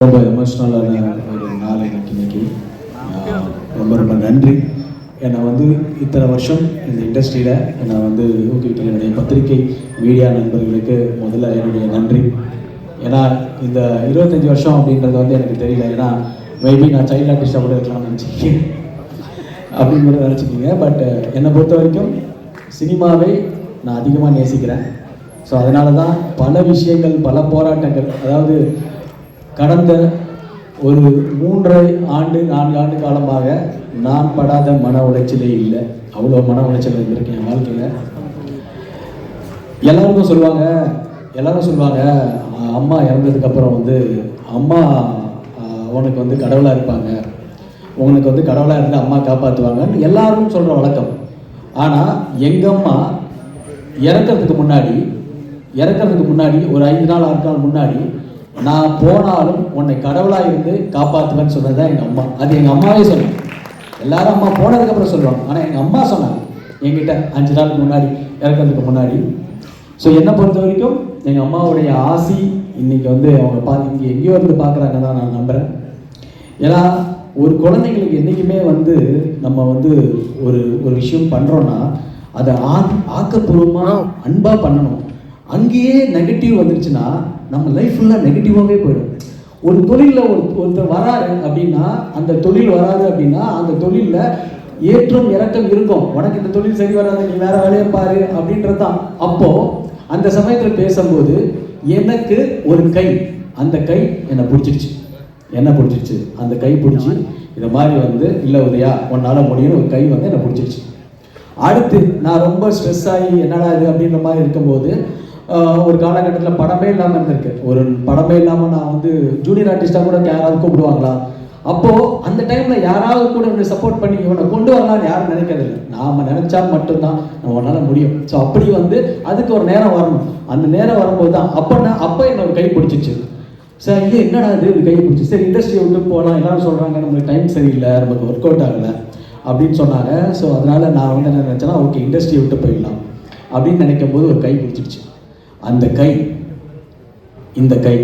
ரொம்ப எமோஷ்னலான ஒரு நாள் எனக்கு இன்னைக்கு. ரொம்ப ரொம்ப நன்றி. என்னை வந்து இத்தனை வருஷம் இந்த இண்டஸ்ட்ரியில் என்னை வந்து ஊக்குவிக்கிற என்னுடைய பத்திரிகை மீடியா நண்பர்களுக்கு முதல்ல என்னுடைய நன்றி. ஏன்னா இந்த 25 வருஷம் அப்படின்றது வந்து எனக்கு தெரியல. ஏன்னா மேபி நான் சைல்டு ஆர்டிஸ்டாக கூட இருக்கலாம்னு நினச்சிக்கிங்க அப்படின்னு கூட நினச்சிக்கிங்க. பட் என்னை பொறுத்த வரைக்கும் சினிமாவை நான் அதிகமாக நேசிக்கிறேன். ஸோ அதனால தான் பல விஷயங்கள், பல போராட்டங்கள், அதாவது கடந்த ஒரு 3.5 4 ஆண்டு காலமாக நான் படாத மன உளைச்சலே இல்லை. அவ்வளோ மன உளைச்சல் இருந்திருக்கேன் என் வாழ்க்கையில். எல்லாரும் சொல்லுவாங்க அம்மா இறந்ததுக்கப்புறம் வந்து அம்மா உனக்கு வந்து கடவுளாக இருப்பாங்க, உனக்கு வந்து கடவுளாக இருந்து அம்மா காப்பாற்றுவாங்கன்னு எல்லாரும் சொல்கிற வழக்கம். ஆனால் எங்கள் அம்மா இறக்கிறதுக்கு முன்னாடி ஒரு 5 நாள் 6 நாள் முன்னாடி நான் போனாலும் உன்னை கடவுளாக இருந்து காப்பாற்றுவேன்னு சொன்னது தான் எங்கள் அம்மா. அது எங்கள் அம்மாவே சொன்னாங்க. எல்லாரும் அம்மா போனதுக்கப்புறம் சொல்லுவாங்க, ஆனால் எங்கள் அம்மா சொன்னாங்க என்கிட்ட 5 நாளுக்கு முன்னாடி, இறக்கிறதுக்கு முன்னாடி. ஸோ என்னை பொறுத்த வரைக்கும் எங்கள் அம்மாவுடைய ஆசி இன்னைக்கு வந்து அவங்க இங்கே எங்கேயோ இருந்து பார்க்குறாங்க தான் நான் நம்புகிறேன். ஏன்னா ஒரு குழந்தைங்களுக்கு என்றைக்குமே வந்து நம்ம வந்து ஒரு விஷயம் பண்ணுறோன்னா அதை ஆக்கப்பூர்வமாக அன்பாக பண்ணணும். அங்கேயே நெகட்டிவ் வந்துருச்சுன்னா நம்ம லைஃப் ஃபுல்லாக நெகட்டிவாகவே போயிடும். ஒரு தொழிலில் ஒருத்தர் வராரு அப்படின்னா, அந்த தொழில் வராது அப்படின்னா அந்த தொழிலில் ஏற்றம் இறக்கம் இருக்கும். உனக்கு இந்த தொழில் சரி வராது, நீ வேற வேலையை பாரு அப்படின்றது தான். அப்போது அந்த சமயத்தில் பேசும்போது எனக்கு ஒரு கை, அந்த கை என்னை பிடிச்சிருச்சு. அந்த கை பிடிச்சி இந்த மாதிரி வந்து இல்லை உதயா உன்னால் முடியும்னு ஒரு கை வந்து என்னை பிடிச்சிருச்சு. அடுத்து நான் ரொம்ப ஸ்ட்ரெஸ் ஆகி என்னடா இது அப்படின்ற மாதிரி இருக்கும்போது ஒரு காலகட்டத்தில் படமே இல்லாமல் இருந்திருக்கு. ஒரு படமே இல்லாமல் நான் வந்து ஜூனியர் ஆர்டிஸ்டாக கூட யாராவது கூப்பிடுவாங்களா? அப்போது அந்த டைமில் யாராவது கூட என்னை சப்போர்ட் பண்ணி இவனை கொண்டு வரலான்னு யாரும் நினைக்கிறதில்லை. நாம் நினச்சா மட்டும்தான் நம்மளால் முடியும். ஸோ அப்படி வந்து அதுக்கு ஒரு நேரம் வரணும். அந்த நேரம் வரும்போது தான் அப்போ என்ன ஒரு கை பிடிச்சிச்சு. சார் இது என்னடா இது கை பிடிச்சி, சரி இண்டஸ்ட்ரியை விட்டு போகலாம், எல்லாரும் சொல்கிறாங்க நம்மளுக்கு டைம் சரியில்லை, நமக்கு ஒர்க் அவுட் ஆகலை அப்படின்னு சொன்னாங்க. ஸோ அதனால் நான் வந்து என்ன நினச்சேன்னா, ஓகே இண்டஸ்ட்ரியை விட்டு போயிடலாம் அப்படின்னு நினைக்கும் போது ஒரு கை பிடிச்சிடுச்சு. அந்த கை, இந்த கை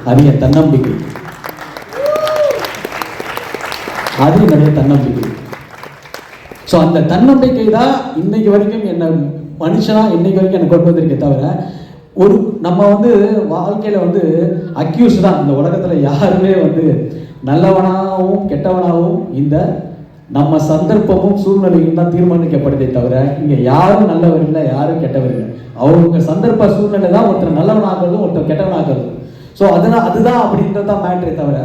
அது என் தன்னம்பிக்கை, அது என்னுடைய தன்னம்பிக்கை. ஸோ அந்த தன்னம்பிக்கை தான் இன்னைக்கு வரைக்கும் என்னை மனுஷனாக இன்னைக்கு வரைக்கும் எனக்கு கொண்டு வந்திருக்கே தவிர நம்ம வந்து வாழ்க்கையில் வந்து அக்யூஸ் தான். இந்த உலகத்தில் யாருமே வந்து நல்லவனாகவும் கெட்டவனாகவும் இந்த நம்ம சந்தர்ப்பமும் சூழ்நிலையும் தான் தீர்மானிக்கப்படுதே தவிர இங்கே யாரும் நல்லவர் இல்லை, யாரும் கெட்டவர் இல்லை. அவங்க சந்தர்ப்ப சூழ்நிலை தான் ஒருத்தர் நல்லவனாகிறதும் ஒருத்தர் கெட்டவனாகிறதும். ஸோ அதுதான் அப்படின்றது தான் மேட்ரே தவிர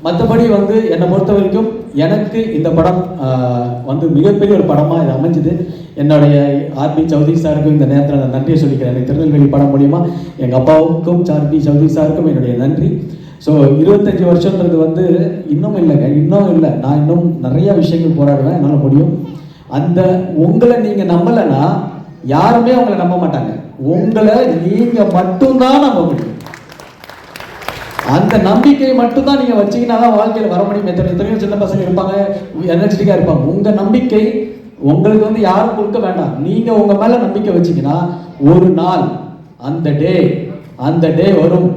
மற்றபடி வந்து என்னை பொறுத்த வரைக்கும் எனக்கு இந்த படம் வந்து மிகப்பெரிய ஒரு படமாக இது அமைஞ்சுது. என்னுடைய ஆர்பி சௌத்ரி சாருக்கும் இந்த நேரத்தில் நான் நன்றியை சொல்லிக்கிறேன். எனக்கு திருநெல்வேலி படம் மூலிமா எங்கள் அப்பாவுக்கும் ஆர்பி சௌத்ரி சாருக்கும் என்னுடைய நன்றி. ஸோ 25 வருஷன்றது வந்து இன்னும் இல்லை. நான் இன்னும் நிறையா விஷயங்கள் போராடுவேன், என்னால் முடியும். அந்த உங்களை நீங்கள் நம்பலைன்னா யாருமே உங்களை நம்ப மாட்டாங்க. உங்களை நீங்கள் மட்டும்தான் நம்ப முடியும். அந்த நம்பிக்கை மட்டும்தான் நீங்கள் வச்சிங்கன்னா தான் வாழ்க்கையில் வர முடியும். எத்தனையோ சின்ன பசங்க இருப்பாங்க, எனர்ஜெட்டிக்காக இருப்பாங்க. உங்கள் நம்பிக்கை உங்களுக்கு வந்து யாரும் கொடுக்க வேண்டாம். நீங்கள் உங்கள் மேலே நம்பிக்கை வச்சிங்கன்னா ஒரு நாள் அந்த டே வரும்.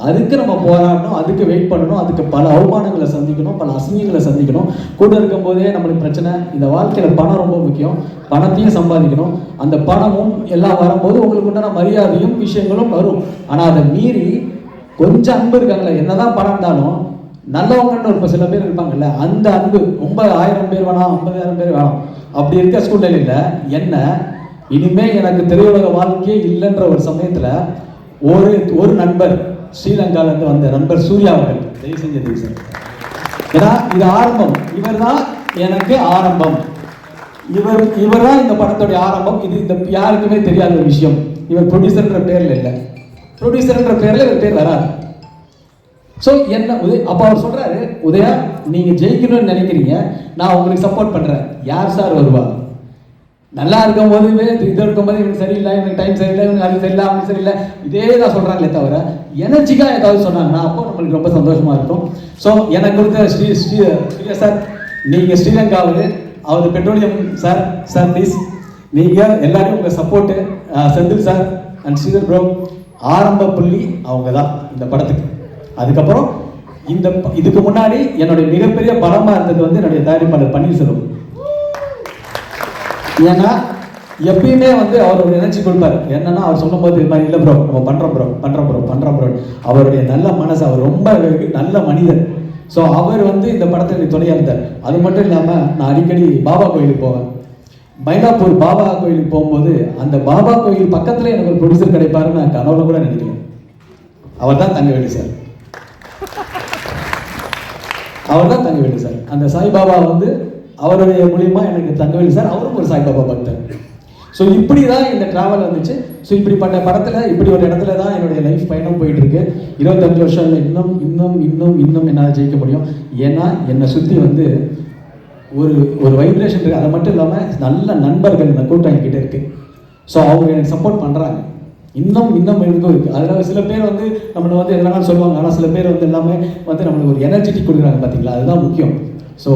அதுக்கு நம்ம போராடணும், அதுக்கு வெயிட் பண்ணணும், அதுக்கு பல அவமானங்களை சந்திக்கணும், பல அசிங்கங்களை சந்திக்கணும். கூட இருக்கும் போதே நம்மளுக்கு பிரச்சனை. இந்த வாழ்க்கையில் பணம் ரொம்ப முக்கியம். பணத்தையும் சம்பாதிக்கணும். அந்த பணமும் எல்லாம் வரும்போது உங்களுக்கு உண்டான மரியாதையும் விஷயங்களும் வரும். ஆனால் அதை மீறி கொஞ்சம் அன்பு இருக்காங்களே, என்னதான் பணம் இருந்தாலும் நல்லவங்கன்னு ஒரு சில பேர் இருப்பாங்கல்ல, அந்த அன்பு ரொம்ப 1000 பேர் வேணாம், 50,000 பேர் வேணாம். அப்படி இருக்க சூழ்நிலையில் என்ன இனிமே எனக்கு திரையுலக வாழ்க்கையே இல்லைன்ற ஒரு சமயத்தில் ஒரு நண்பர் ஸ்ரீலங்காவிலேருந்து வந்த நண்பர் சூர்யா அவர்கள் தயவு செஞ்சு சார், ஏன்னா இது ஆரம்பம், இவர் தான் எனக்கு ஆரம்பம், இவர் தான் இந்த படத்துடைய ஆரம்பம். இது இந்த யாருக்குமே தெரியாத ஒரு விஷயம். இவர் ப்ரொடியூசர்ன்ற பேரில் இல்லை, ப்ரொடியூசர்ன்ற பேரில் இவர் பேர் வராது. ஸோ என்ன அப்போ அவர் சொல்கிறாரு, உதயா நீங்கள் ஜெயிக்கணும்னு நினைக்கிறீங்க, நான் உங்களுக்கு சப்போர்ட் பண்ணுறேன். யார் சார் வருவா? நல்லா இருக்கும் போது இது இருக்கும்போது இவனுக்கு சரியில்லை, இவனுக்கு டைம் சரியில்லை, இவனுக்கு அது சரியில்லை, அவனுக்கு சரியில்லை, இதே தான் சொல்கிறாங்களே தவிர எனர்ஜிக்காக ஏதாவது சொன்னாங்கன்னா அப்போ நம்மளுக்கு ரொம்ப சந்தோஷமாக இருக்கும். ஸோ எனக்கு கொடுத்த ஸ்ரீ சார், நீங்கள் ஸ்ரீலங்காவில் அவர் பெட்ரோலியம் சார் ப்ளீஸ் நீங்கள் எல்லாரும் உங்கள் support Senthil sir and Sridhar bro ஆரம்ப புள்ளி அவங்க தான் இந்த படத்துக்கு. அதுக்கப்புறம் இதுக்கு முன்னாடி என்னுடைய மிகப்பெரிய பலமாக இருந்தது வந்து என்னுடைய தயாரிப்பாளர் பன்னீர்செல்வம். ஏன்னா எப்பயுமே வந்து அவர் ஒரு எனர்ஜி கொடுப்பார். என்னன்னா அவர் சொல்லும் போது இது மாதிரி இல்லை ப்ரோ நம்ம பண்ணுறோம் ப்ரோ. அவருடைய நல்ல மனசு, அவர் ரொம்ப நல்ல மனிதர். ஸோ அவர் வந்து இந்த படத்தில் எனக்கு துணையாக இருந்தார். அது மட்டும் இல்லாமல் நான் அடிக்கடி பாபா கோயிலுக்கு போவேன். மயிலாப்பூர் பாபா கோயிலுக்கு போகும்போது அந்த பாபா கோயில் பக்கத்தில் எனக்கு ஒரு ப்ரொடியூசர் கிடைப்பாருன்னு நான் கனவுல கூட நினைக்கல. அவர் தான் தங்கவேலு சார். அந்த சாய்பாபா வந்து அவருடைய மூலியமா எனக்கு தங்கவேலு சார், அவரும் ஒரு சாய்பாபா பக்தர். ஸோ இப்படி தான் இந்த ட்ராவல் வந்துச்சு. ஸோ இப்படிப்பட்ட படத்தில் இப்படி ஒரு இடத்துல தான் என்னுடைய லைஃப் பயணம் போயிட்டு இருக்கு. 25 வருஷம் இன்னும் இன்னும் இன்னும் இன்னும் என்னால் ஜெயிக்க முடியும். ஏன்னா என்னை சுற்றி வந்து ஒரு வைப்ரேஷன் இருக்குது. அது மட்டும் இல்லாமல் நல்ல நண்பர்கள் இந்த கூட்டம் என்கிட்ட இருக்குது. ஸோ அவங்க எனக்கு சப்போர்ட் பண்ணுறாங்க. இன்னும் எனக்கும் இருக்குது. அதில் சில பேர் வந்து நம்மளை வந்து என்னென்னா சொல்லுவாங்க. ஆனால் சில பேர் வந்து எல்லாமே வந்து நம்மளுக்கு ஒரு எனர்ஜெட்டிக் கொடுக்குறாங்க பார்த்தீங்களா, அதுதான் முக்கியம். ஸோ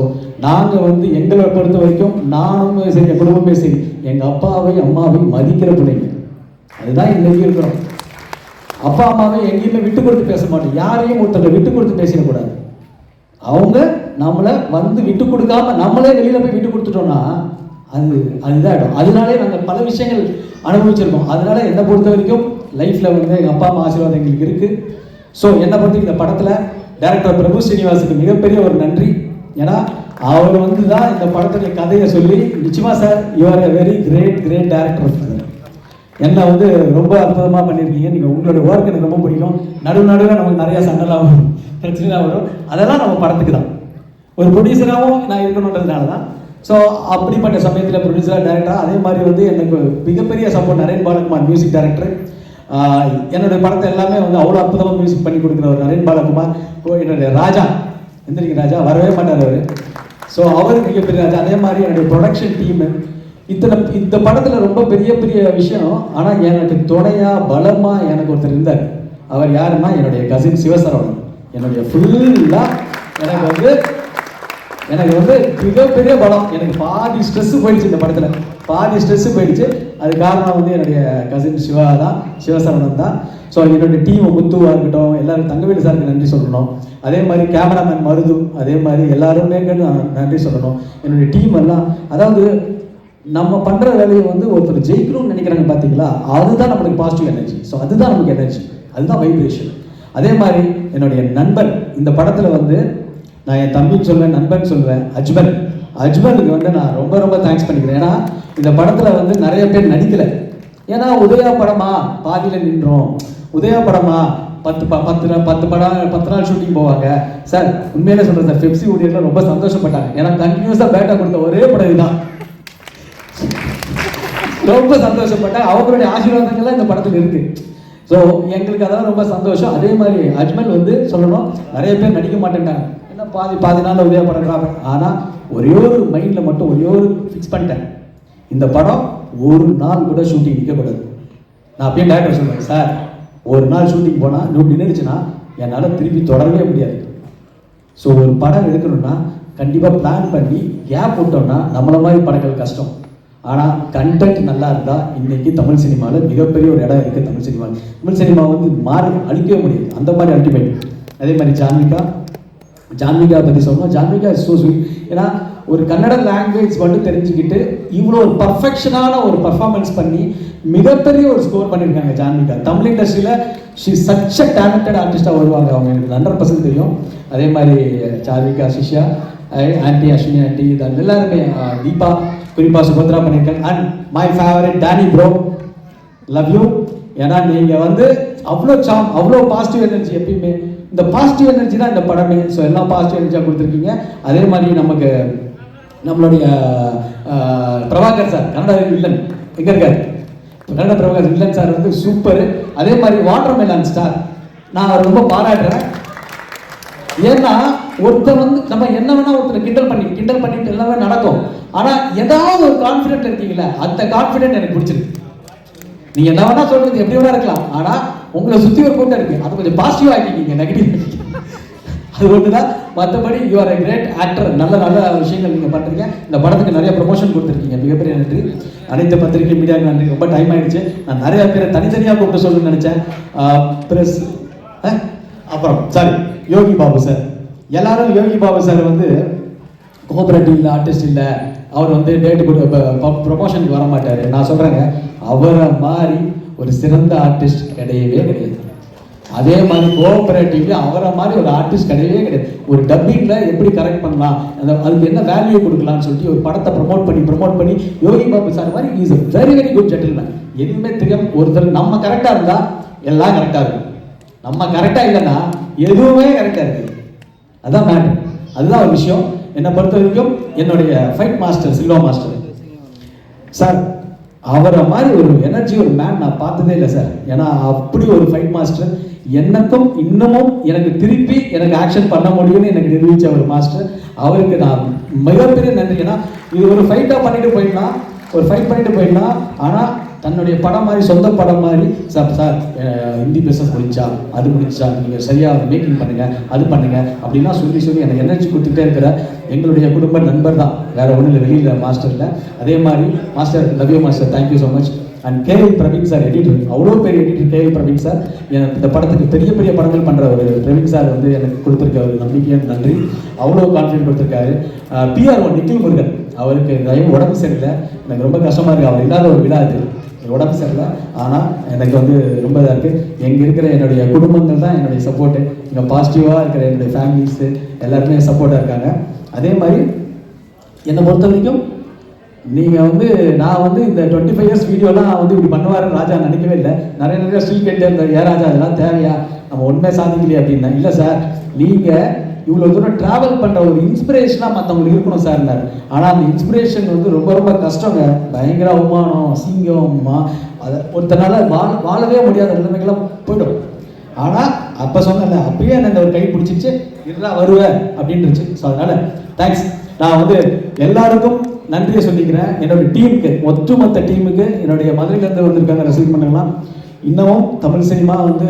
நாங்கள் வந்து எங்களை பொறுத்த வரைக்கும் நானும் சரி, என் குடும்பமே சரி, எங்கள் அப்பாவை அம்மாவை மதிக்கிற பிள்ளைங்க. அதுதான் இன்னைக்கு இருக்கிறோம். அப்பா அம்மாவை எங்கேயுமே விட்டு கொடுத்து பேச மாட்டோம். யாரையும் ஒருத்தர் விட்டு கொடுத்து பேசிடக்கூடாது. அவங்க நம்மளை வந்து விட்டு கொடுக்காம நம்மளே வெளியில் போய் விட்டு கொடுத்துட்டோம்னா அதுதான் இடம். அதனாலே நாங்கள் பல விஷயங்கள் அனுபவிச்சிருக்கோம். அதனால என்னை பொறுத்த வரைக்கும் லைஃப்பில் வந்து எங்கள் அப்பா அம்மா ஆசீர்வாதம் எங்களுக்கு இருக்குது. ஸோ என்னை பொறுத்த இந்த படத்தில் டைரக்டர் பிரபு ஸ்ரீனிவாசுக்கு மிகப்பெரிய ஒரு நன்றி. ஏன்னா அவர் வந்து தான் இந்த படத்துடைய கதையை சொல்லி, நிச்சயமாக sir you are a very great director. என்னை வந்து ரொம்ப அற்புதமாக பண்ணியிருக்கீங்க. நீங்கள் உங்களோட ஒர்க் எனக்கு ரொம்ப பிடிக்கும். நடுவில் நமக்கு நிறையா சண்டைலாம் வரும், பிரச்சனைலாம் வரும். அதெல்லாம் நம்ம படத்துக்கு தான். ஒரு ப்ரொடியூசராகவும் நான் இருக்கணுன்றதுனால தான். ஸோ அப்படிப்பட்ட சமயத்தில் ப்ரொடியூசராக டைரக்டராக அதே மாதிரி வந்து எனக்கு மிகப்பெரிய support Naren Balakumar music director. என்னுடைய படத்தை எல்லாமே வந்து அவ்வளோ அற்புதமாக மியூசிக் பண்ணி கொடுக்குற ஒரு நரேன் பாலகுமார். என்னுடைய ராஜா எந்திரிக்க ராஜா வரவே மாட்டார் அவர். ஸோ அவர் மிகப்பெரிய ராஜா. அதே மாதிரி என்னுடைய ப்ரொடக்ஷன் டீமு இந்த படத்தில் ரொம்ப பெரிய விஷயம். ஆனால் எனக்கு துணையாக பலமாக எனக்கு ஒருத்தர் இருந்தார். அவர் யாருன்னா என்னுடைய கசின் சிவசரவணன். என்னுடைய ஃபுல்லாக எனக்கு வந்து மிகப்பெரிய பலம். எனக்கு பாதி ஸ்ட்ரெஸ்ஸு போயிடுச்சு இந்த படத்தில், போயிடுச்சு. அது காரணம் வந்து என்னுடைய கசின் சிவசரவணன் தான். ஸோ என்னுடைய டீம் முத்துவாக இருக்கட்டும், எல்லாரும் தங்கவேலு சாருக்கு நன்றி சொல்லணும். அதே மாதிரி கேமராமேன் மருது, அதே மாதிரி எல்லாருமே நன்றி சொல்லணும். என்னுடைய டீம் எல்லாம், அதாவது நம்ம பண்ணுற வேலையை வந்து ஒருத்தர் ஜெயிக்கணும்னு நினைக்கிறாங்க பார்த்தீங்களா, அதுதான் நம்மளுக்கு பாசிட்டிவ் எனர்ஜி. ஸோ அதுதான் நமக்கு எனர்ஜி, அதுதான் வைப்ரேஷன். அதே மாதிரி என்னுடைய நண்பன் இந்த படத்தில் வந்து நான் என் தம்பின்னு சொல்லுவேன், நண்பன் சொல்லுவேன், அஜ்மலுக்கு வந்து நான் ரொம்ப தேங்க்ஸ் பண்ணிக்கிறேன். ஏன்னா இந்த படத்தில் வந்து நிறைய பேர் நடிக்கலை. ஏன்னா உதயா படமா பாதியில் நின்றோம், உதயா படமா 10 நாள் ஷூட்டிங் போவாங்க சார். உண்மையிலே சொல்கிறேன் சார், பெப்சி ஊழியர்கள் ரொம்ப சந்தோஷப்பட்டாங்க. ஏன்னா கண்டினியூஸாக பேட்டா கொடுத்த ஒரே படம் இதுதான். ரொம்ப சந்தோஷப்பட்டாங்க. அவங்களுடைய ஆசீர்வாதங்கள்லாம் இந்த படத்தில் இருக்கு. ஸோ எங்களுக்கு அதெல்லாம் ரொம்ப சந்தோஷம். அதே மாதிரி அஜ்மல் வந்து சொல்லணும், நிறைய பேர் நடிக்க மாட்டேன்ட்டாங்க. என்ன பாதி நாள் உதய படம். ஆனால் ஒரே ஒரு மைண்டில் மட்டும் ஒரே ஒரு ஃபிக்ஸ் பண்ணிட்டேன், இந்த படம் ஒரு நாள் கூட ஷூட்டிங் நிற்கக்கூடாது. நான் அப்படியே டைரக்டர் சொல்லுவேன், சார் ஒரு நாள் ஷூட்டிங் போனால் நின்றுச்சுன்னா என்னால் திருப்பி தொடரவே முடியாது. ஸோ ஒரு படம் எடுக்கணும்னா கண்டிப்பாக பிளான் பண்ணி கேப் விட்டோம்னா நம்மள மாதிரி படங்கள் கஷ்டம். ஆனால் கண்டென்ட் நல்லா இருந்தால் இன்றைக்கி தமிழ் சினிமாவில் மிகப்பெரிய ஒரு இடம் இருக்குது. தமிழ் சினிமா வந்து அழிக்கவே முடியாது, அந்த மாதிரி அல்டிமேட். அதே மாதிரி ஜான்விகா பற்றி சொல்லணும். Janvika is so sweet. ஏன்னா ஒரு கன்னட லாங்குவேஜ் மட்டும் தெரிஞ்சுக்கிட்டு இவ்வளோ ஒரு பர்ஃபெக்ஷனான ஒரு பர்ஃபார்மன்ஸ் பண்ணி மிகப்பெரிய ஒரு ஸ்கோர் பண்ணியிருக்காங்க ஜான்விகா. தமிழ் இண்டஸ்ட்ரியில் ஷி சச் அ டேலண்டட் ஆர்டிஸ்டாக வருவாங்க. அவங்க எனக்கு 100% தெரியும். அதே மாதிரி ஜான்விகா, சிஷ்யா, ஆண்டி, அஸ்வினி ஆண்டி, இது எல்லாருமே, தீபா, குறிப்பாக சுபத்ரா பண்ணியிருக்காங்க. And my favourite Danny bro, love you. ஏன்னா நீங்கள் வந்து அவ்வளோ பாசிட்டிவ் எனர்ஜி. எப்பயுமே இந்த பாசிட்டிவ் எனர்ஜி தான் இந்த படமே. ஸோ எல்லாம் பாசிட்டிவ் எனர்ஜியாக கொடுத்துருக்கீங்க. அதே மாதிரி நமக்கு நம்மளுடைய பிரபாகர் சார், கன்னட வில்லன் எங்கே இருக்கார், கன்னட பிரபாகர் வில்லன் சார் வந்து சூப்பர். அதே மாதிரி வாட்டர் மெலான் ஸ்டார் நான் ரொம்ப பாராட்டுறேன். ஏன்னா ஒருத்தர் வந்து நம்ம என்ன வேணா ஒருத்தரை கிண்டல் பண்ணிட்டு எல்லாமே நடக்கும். ஆனால் ஏதாவது ஒரு கான்ஃபிடென்ட் இருக்கீங்களா, அந்த கான்ஃபிடென்ட் எனக்கு பிடிச்சிருக்கு. நீங்க என்ன வேணா சொல்றது எப்படி வேணா இருக்கலாம், ஆனால் உங்களை சுற்றி ஒரு கூட்டம் இருக்கு, அது கொஞ்சம் பாசிட்டிவ் ஆக்கிக்கிங்க, நெகட்டிவ் அது ஒன்றுதான். மற்றபடி you are a great actor. நல்ல விஷயங்கள் நீங்கள் பண்ணுறீங்க. இந்த படத்துக்கு நிறைய ப்ரொமோஷன் கொடுத்துருக்கீங்க, மிகப்பெரிய நன்றி. அனைத்து பத்திரிகை மீடியாவுக்கு நன்றி. ரொம்ப டைம் ஆயிடுச்சு. நான் நிறைய பேரை தனித்தனியாக கூப்பிட்டு சொல்லணும்னு நினச்சேன். ப்ரெஸ் அப்புறம் சாரி யோகி பாபு சார். எல்லாரும் யோகி பாபு சார் வந்து கோஆபரேட்டிவ் இல்லை, ஆர்டிஸ்ட் இல்லை, அவர் வந்து டேட்டு கொடு ப்ரொமோஷனுக்கு வர மாட்டார். நான் சொல்கிறேங்க, அவரை மாதிரி ஒரு சிறந்த ஆர்டிஸ்ட் கிடையவே கிடையாது. அதே மாதிரி கோஆபரேட்டிவ்ல அவரை மாதிரி ஒரு ஆர்டிஸ்ட் கிடையவே கிடையாது. ஒரு டப்பிங்கில் எப்படி கரெக்ட் பண்ணலாம், அதுக்கு என்ன வேல்யூ கொடுக்கலாம்னு சொல்லிட்டு ஒரு படத்தை ப்ரமோட் பண்ணி யோகி பாபு சார் மாதிரி is a very very good gentleman. எதுவுமே தெரியும். ஒருத்தர் நம்ம கரெக்டாக இருந்தால் எல்லாம் கரெக்டாக இருக்கும், நம்ம கரெக்டாக இல்லைன்னா எதுவுமே கரெக்டாக இருக்குது. அதுதான் மேட்டர், அதுதான் ஒரு விஷயம். என்னை பொறுத்த வரைக்கும் என்னுடைய fight master Silva master sir, அவரை மாதிரி ஒரு எனர்ஜி ஒரு மேன் நான் பார்த்ததே இல்லை சார். ஏன்னா அப்படி ஒரு ஃபைட் மாஸ்டர், எனக்கும் இன்னமும் எனக்கு திருப்பி எனக்கு ஆக்ஷன் பண்ண முடியும்னு எனக்கு நிரூபித்த ஒரு மாஸ்டர். அவருக்கு நான் மிகப்பெரிய நன்றி. ஏன்னா இது ஒரு ஃபைட்டாக பண்ணிட்டு போயிடலாம், ஆனால் தன்னுடைய படம் மாதிரி, சொந்த படம் மாதிரி, சார் ஹிந்தி பிஸ்னஸ் முடிஞ்சா நீங்கள் சரியாக மேக்கிங் பண்ணுங்கள், அது பண்ணுங்கள் அப்படின்னா சொல்லி எனக்கு எனர்ஜி கொடுத்துட்டே இருக்கிற எங்களுடைய குடும்ப நண்பர் தான், வேற ஒன்றும் இல்லை, வெளியில் மாஸ்டரில். அதே மாதிரி master, love you master, thank you so much. And KL Praveen sir, editor, அவ்வளோ பெரிய எடிட்டர் கேஎல் பிரவீன் சார். இந்த படத்துக்கு பெரிய பெரிய படங்கள் பண்ணுற ஒரு பிரவீன் சார் வந்து எனக்கு கொடுத்துருக்க ஒரு நம்பிக்கையான நன்றி. அவ்வளோ கான்ஃபிடென்ட் கொடுத்துருக்காரு. PR1 நிக்கில் முருகன், அவருக்கு தயவு உடம்பு சரியில்லை, எனக்கு ரொம்ப கஷ்டமாக இருக்குது. அவர் இல்லாத ஒரு விழா இது, உடம்பு சரியில்லை, ஆனால் எனக்கு வந்து ரொம்ப இதாக இருக்குது. எங்கே இருக்கிற என்னுடைய குடும்பங்கள் தான் என்னுடைய சப்போர்ட்டு. இங்கே பாசிட்டிவாக இருக்கிற என்னுடைய ஃபேமிலிஸு எல்லாருமே சப்போர்ட்டாக இருக்காங்க. அதே மாதிரி என்னை பொறுத்த வரைக்கும் நீங்கள் வந்து நான் வந்து இந்த 25 இயர்ஸ் வீடியோலாம் வந்து இப்படி பண்ணுவார் ராஜா நினைக்கவே இல்லை. நிறைய ஸ்டில் கேட்டே இருந்தார், ஏன் ராஜா அதெல்லாம் தேவையா, நம்ம உண்மையை சாதிக்கலையே அப்படின்னா. இல்லை சார், நீங்கள் இவ்வளோ தூரம் ட்ராவல் பண்ணுற ஒரு இன்ஸ்பிரேஷனாக மற்றவங்களுக்கு இருக்கணும் சார்னார். ஆனால் அந்த இன்ஸ்பிரேஷன் வந்து ரொம்ப ரொம்ப கஷ்டங்க. பயங்கர அவமானம், அசிங்கமா, அதை ஒருத்தனால வாழவே முடியாத நிலைமைக்கெல்லாம் போய்டும். ஆனால் அப்போ சொன்னல, அப்பயே என்ன ஒரு கை பிடிச்சிச்சு, இதெல்லாம் வருவேன் அப்படின்னுச்சு. ஸோ அதனால் தேங்க்ஸ். நான் வந்து எல்லாருக்கும் நன்றியை சொல்லிக்கிறேன். என்னோட டீமுக்கு, ஒட்டுமொத்த டீமுக்கு, என்னுடைய மதுரையிலேருந்து வந்திருக்காங்க ரசிகர் மன்றங்கள்லாம். இன்னமும் தமிழ் சினிமா வந்து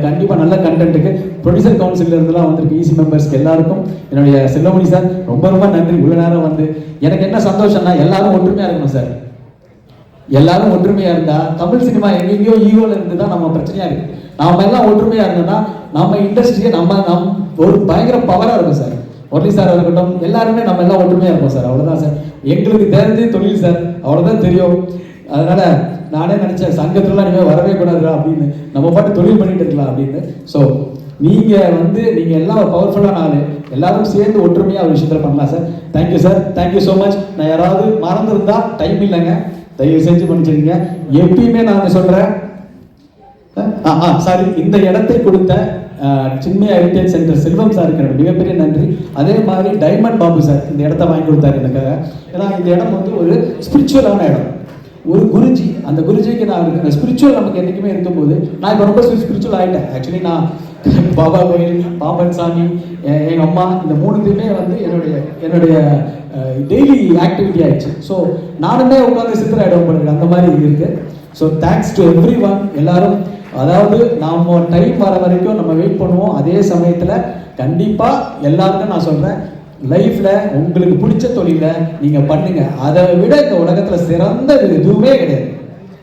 கண்டிப்பாக நல்ல கண்டென்ட்டுக்கு ப்ரொடியூசர் கவுன்சில் இருந்தெல்லாம் வந்திருக்கு. ஈசி மெம்பர்ஸ்க்கு எல்லாருக்கும் என்னுடைய செல்வமணி சார் ரொம்ப ரொம்ப நன்றி. உள்ள நேரம் வந்து எனக்கு என்ன சந்தோஷம்னா, எல்லாரும் ஒற்றுமையாக இருக்கணும் சார். எல்லாரும் ஒற்றுமையாக இருந்தால் தமிழ் சினிமா எங்கேயோ ஈகோவில் இருந்து தான் நம்ம பிரச்சனையாக இருக்குது. நாம எல்லாம் ஒற்றுமையாக இருந்தோம்னா நம்ம இண்டஸ்ட்ரியை நம்ம ஒரு பயங்கர பவராக இருக்கும் சார். முரளி சார் இருக்கட்டும், எல்லாருமே நம்ம எல்லாம் ஒற்றுமையாக இருப்போம் சார். அவ்வளோதான் சார். எங்களுக்கு தெரிஞ்சு தொழில் சார், அவ்வளோதான் தெரியும். அதனால நானே நினைச்சேன், சங்கத்துலாம் இனிமேல் வரவே கூடாதுடா அப்படின்னு, நம்ம பாட்டு தொழில் பண்ணிட்டு இருக்கலாம் அப்படின்னு. ஸோ நீங்கள் எல்லாம் ஒரு பவர்ஃபுல்லான ஆள், எல்லாரும் சேர்ந்து ஒற்றுமையாக ஒரு விஷயத்தில் பண்ணலாம் sir. Thank you sir, thank you so much. நான் யாராவது மறந்துருந்தா டைம் இல்லைங்க, தயவு செஞ்சு பண்ணிச்சிருங்க. எப்பயுமே நான் சொல்கிறேன், சாரி, இந்த இடத்தை கொடுத்த சின்மயா ஹெரிட்டேஜ் சென்டர் செல்வம் சாருக்கு எனக்கு மிகப்பெரிய நன்றி. அதே மாதிரி டைமண்ட் பாபு சார் இந்த இடத்த வாங்கி கொடுத்தாரு எனக்காக. ஏன்னா இந்த இடம் வந்து ஒரு ஸ்பிரிச்சுவலான இடம், ஒரு குருஜி, அந்த குருஜிக்கு நான் இந்த ஸ்பிரிச்சுவல் நமக்கு என்றைக்குமே இருக்கும்போது நான் இப்போ ரொம்ப ஸ்பிரிச்சுவல் ஆகிட்டேன். ஆக்சுவலி நான் பாபா கோயில், பாம்பன் சாமி, எங்கள் அம்மா, இந்த மூணுத்தையுமே வந்து என்னுடைய டெய்லி ஆக்டிவிட்டி ஆயிடுச்சு. ஸோ நானுமே உட்காந்து சித்திராயிடம் பண்ணுறேன், அந்த மாதிரி இருக்குது. So thanks to every one. எல்லாரும், அதாவது நம்ம டைம் வர வரைக்கும் நம்ம வெயிட் பண்ணுவோம். அதே சமயத்தில் கண்டிப்பாக எல்லாருக்கும் நான் சொல்கிறேன், லைஃப்பில் உங்களுக்கு பிடிச்ச தொழிலை நீங்கள் பண்ணுங்க. அதை விட இந்த உலகத்தில் சிறந்த எதுவுமே கிடையாது.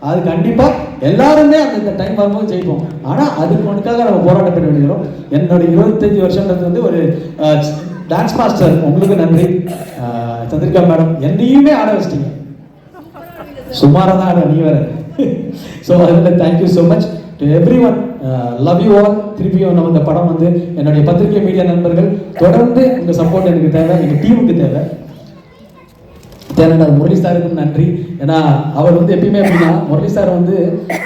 அது கண்டிப்பாக எல்லாருமே அந்த டைம் வரும்போது ஜெயிப்போம். ஆனால் அதுக்கு ஒன்றுக்காக நம்ம போராட்டம் பண்ண வேண்டியதும். என்னுடைய 25 வருஷன்றது வந்து ஒரு டான்ஸ் மாஸ்டர், உங்களுக்கு நன்றி. சந்திரிகா மேடம், என்னையுமே ஆட வச்சிட்டீங்க, சுமாராக தான் ஆட, நீ வேற. ஸோ அதில் thank you so much to every one. Love you all. திருப்பியும் நம்ம இந்த படம் வந்து என்னுடைய பத்திரிகை மீடியா நண்பர்கள் தொடர்ந்து உங்கள் சப்போர்ட் எனக்கு தேவை, எங்கள் டீமுக்கு தேவை. முரளி சாருக்கும் நன்றி. ஏன்னா அவர் வந்து எப்பயுமே அப்படின்னா, முரளி சார் வந்து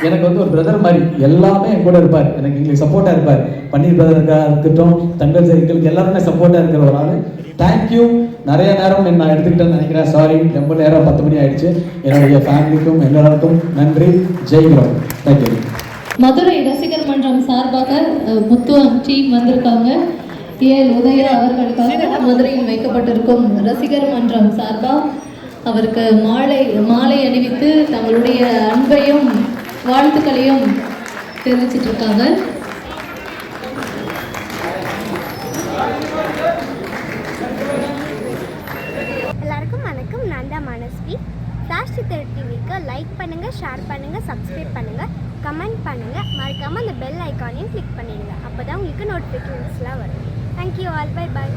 எனக்கு வந்து ஒரு பிரதர் மாதிரி, எல்லாமே என் கூட இருப்பார், எங்களுக்கு சப்போர்ட்டாக இருப்பார். பன்னீர் பிரதருக்காக இருக்கட்டும், தங்கள் சார், எங்களுக்கு எல்லாருமே சப்போர்ட்டாக இருக்கிற ஒரு ஆள். தேங்க்யூ. நிறைய நேரம் நான் எடுத்துக்கிட்டேன்னு நினைக்கிறேன், சாரி. ரொம்ப நேரம் 10 மணி ஆயிடுச்சு. என்னுடைய ஃபேமிலிக்கும் எல்லாருக்கும் நன்றி. ஜெய்கிறோம். தேங்க்யூ. மதுரை ரசிகர் மன்றம் சார்பாக முத்துவம் டீம் வந்திருக்காங்க. உதயா அவர்களுக்காக மதுரையில் வைக்கப்பட்டிருக்கும் ரசிகர் மன்றம் சார்பாக அவருக்கு மாலை அணிவித்து தங்களுடைய அன்பையும் வாழ்த்துக்களையும் தெரிவிச்சிட்டு இருக்காங்க. எல்லாருக்கும் வணக்கம். நான் தான் மனஸ்வி. ஸ்டார் சித்தர் டிவிக்கு லைக் பண்ணுங்கள், ஷேர் பண்ணுங்கள், சப்ஸ்கிரைப் பண்ணுங்கள், கமெண்ட் பண்ணுங்கள். மறக்காமல் அந்த பெல் ஐக்கானையும் கிளிக் பண்ணிடுங்க. அப்போ தான் உங்களுக்கு நோட்டிஃபிகேஷன்ஸ்லாம் வரும். Thank you all. Bye bye.